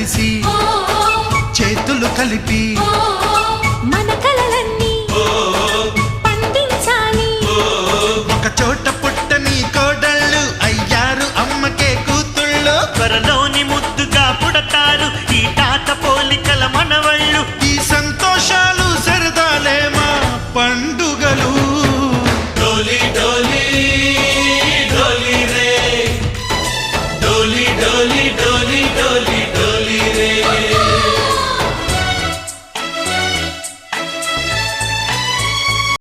కలిసి చేతులు కలిపి మన కలలన్నీ పండించాలి. ఒక చోట పుట్టని కోడళ్ళు అయ్యారు అమ్మకే కూతుళ్ళు. త్వరలోని ముద్దుగా పుడతారు ఈ తాత పోలికల మనవళ్ళు. ఈ సంతోషాలు సరదాలే మా పండుగలు.